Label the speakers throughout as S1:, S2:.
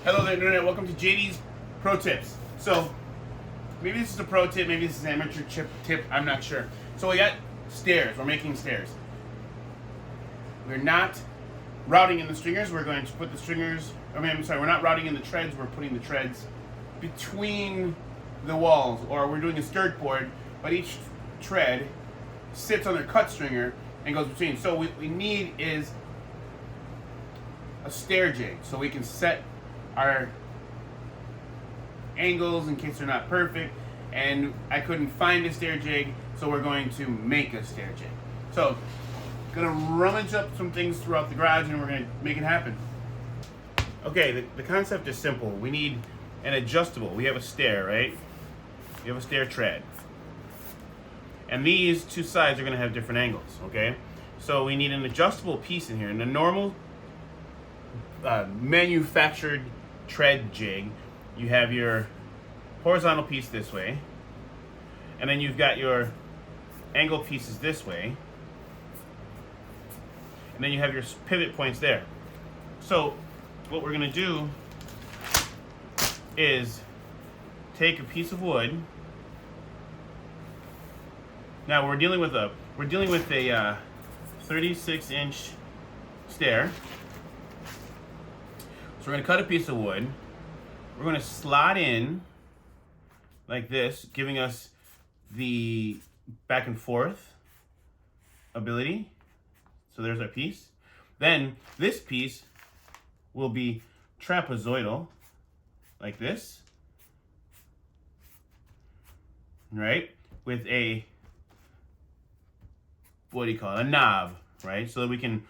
S1: Hello there, Internet. Welcome to JD's Pro Tips. So, maybe this is a pro tip, maybe this is an amateur tip, I'm not sure. So we got stairs. We're making stairs. We're not routing in the stringers. We're going to put the stringers, we're not routing in the treads. We're putting the treads between the walls, or we're doing a skirt board, but each tread sits on their cut stringer and goes between. So what we need is a stair jig, so we can set our angles in case they're not perfect. And I couldn't find a stair jig, so we're going to make a stair jig. So, gonna rummage up some things throughout the garage and we're gonna make it happen. Okay, the concept is simple. We need an adjustable. We have a stair, right? We have a stair tread. And these two sides are gonna have different angles, okay? So we need an adjustable piece in here. In a normal manufactured tread jig, you have your horizontal piece this way, and then you've got your angle pieces this way, and then you have your pivot points there. So what we're going to do is take a piece of wood. Now we're dealing with a 36-inch stair. So we're going to cut a piece of wood. We're going to slot in like this, giving us the back and forth ability. So there's our piece. Then this piece will be trapezoidal, like this, right? With a, what do you call it? A knob, right? So that we can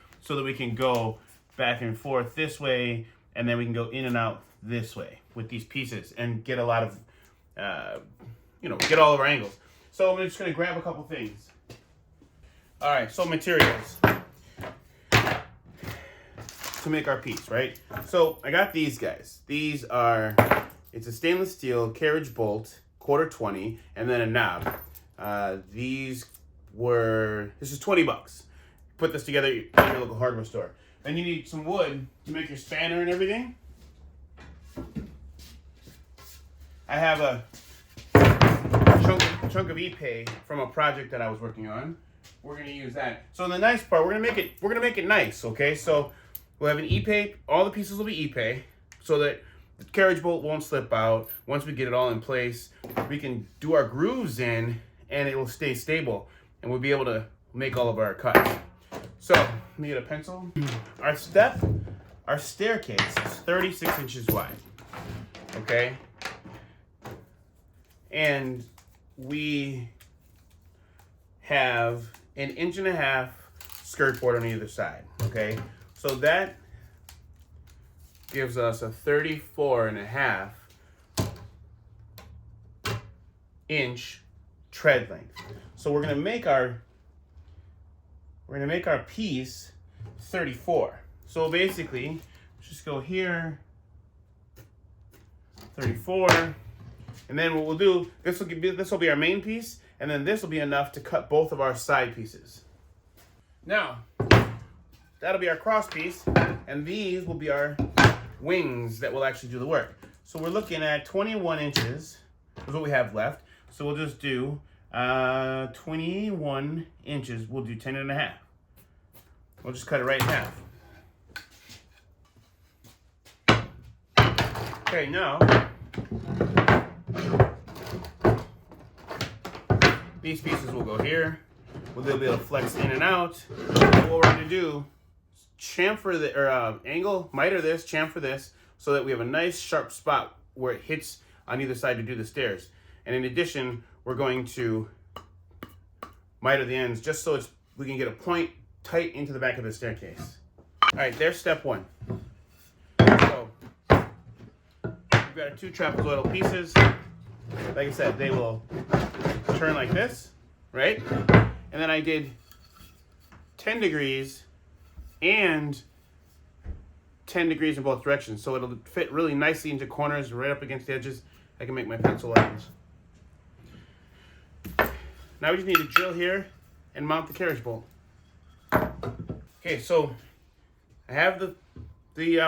S1: go back and forth this way, and then we can go in and out this way with these pieces and get a lot of, get all of our angles. So I'm just going to grab a couple things. All right, so materials to make our piece, right? So I got these guys. These are, it's a stainless steel carriage bolt, 1/4 and then a knob. This is 20 bucks. Put this together at your local hardware store. Then you need some wood to make your spanner and everything. I have a chunk of epay from a project that I was working on. We're gonna use that. So the nice part, we're gonna make it nice, okay? So we'll have an epay, all the pieces will be epay, so that the carriage bolt won't slip out. Once we get it all in place, we can do our grooves in and it will stay stable and we'll be able to make all of our cuts. So, let me get a pencil. Our staircase is 36 inches wide, okay? And we have an 1.5 inch skirt board on either side, okay? So that gives us a 34.5 inch tread length. So we're gonna make our piece 34. So basically, let's just go here, 34, and then what we'll do, this will be our main piece, and then this will be enough to cut both of our side pieces. Now, that'll be our cross piece, and these will be our wings that will actually do the work. So we're looking at 21 inches is what we have left. So we'll just do 21 inches. We'll do 10.5. We'll just cut it right in half. Okay, now these pieces will go here. They'll be able to flex in and out. And what we're going to do is chamfer miter this, chamfer this, so that we have a nice sharp spot where it hits on either side to do the stairs. And in addition, we're going to miter the ends just so we can get a point tight into the back of the staircase. All right, there's step one. So we've got our two trapezoidal pieces. Like I said, they will turn like this, right? And then I did 10 degrees and 10 degrees in both directions, so it'll fit really nicely into corners, right up against the edges. I can make my pencil lines. Now we just need to drill here and mount the carriage bolt. Okay, so I have the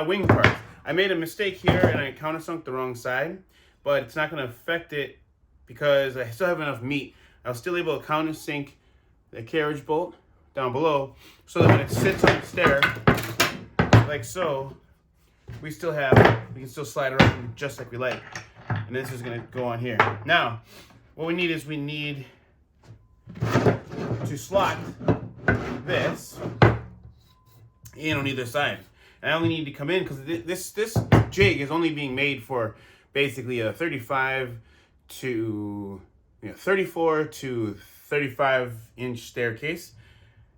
S1: wing part. I made a mistake here and I countersunk the wrong side, but it's not going to affect it because I still have enough meat. I was still able to countersink the carriage bolt down below so that when it sits on the stair, like so, we can still slide it around just like we like. And this is going to go on here. Now, what we need to slot this in on either side. And I only need to come in because this jig is only being made for basically a 34 to 35 inch staircase.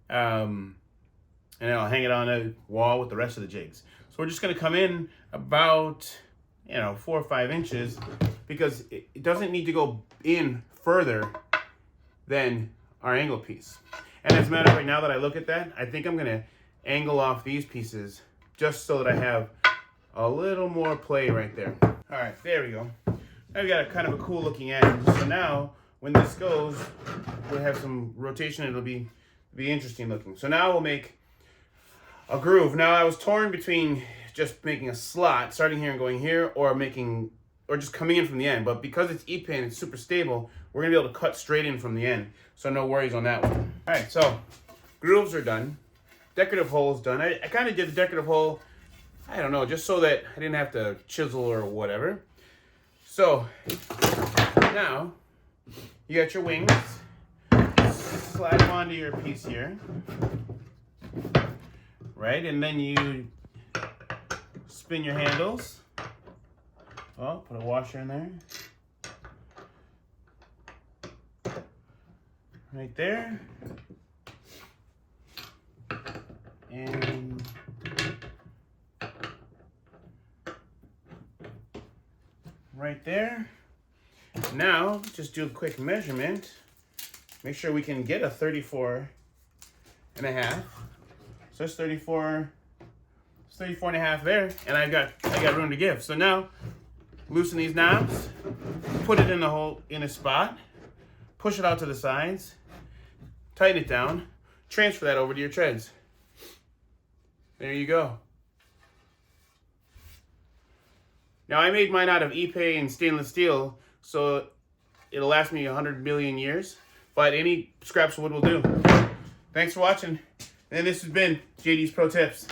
S1: And I'll hang it on a wall with the rest of the jigs. So we're just going to come in about 4 or 5 inches because it doesn't need to go in further than our angle piece. And as a matter of fact, now that I look at that, I think I'm going to angle off these pieces just so that I have a little more play right there. All right, there we go. Now we got a kind of a cool looking end. So now when this goes, we'll have some rotation. It'll be interesting looking. So now we'll make a groove. Now I was torn between just making a slot, starting here and going here, or just coming in from the end. But because it's E-pin, it's super stable, we're gonna be able to cut straight in from the end. So no worries on that one. All right, so grooves are done. Decorative hole's done. I kind of did the decorative hole, I don't know, just so that I didn't have to chisel or whatever. So now you got your wings. Slide them onto your piece here. Right, and then you spin your handles. Oh, put a washer in there. Right there. And right there. Now, just do a quick measurement. Make sure we can get a 34 and a half. So it's 34 and a half there, and I got room to give. So now, loosen these knobs, put it in a spot, push it out to the sides, tighten it down, transfer that over to your treads. There you go. Now I made mine out of Ipe and stainless steel, so it'll last me 100 million years, but any scraps of wood will do. Thanks for watching. And this has been JD's Pro Tips.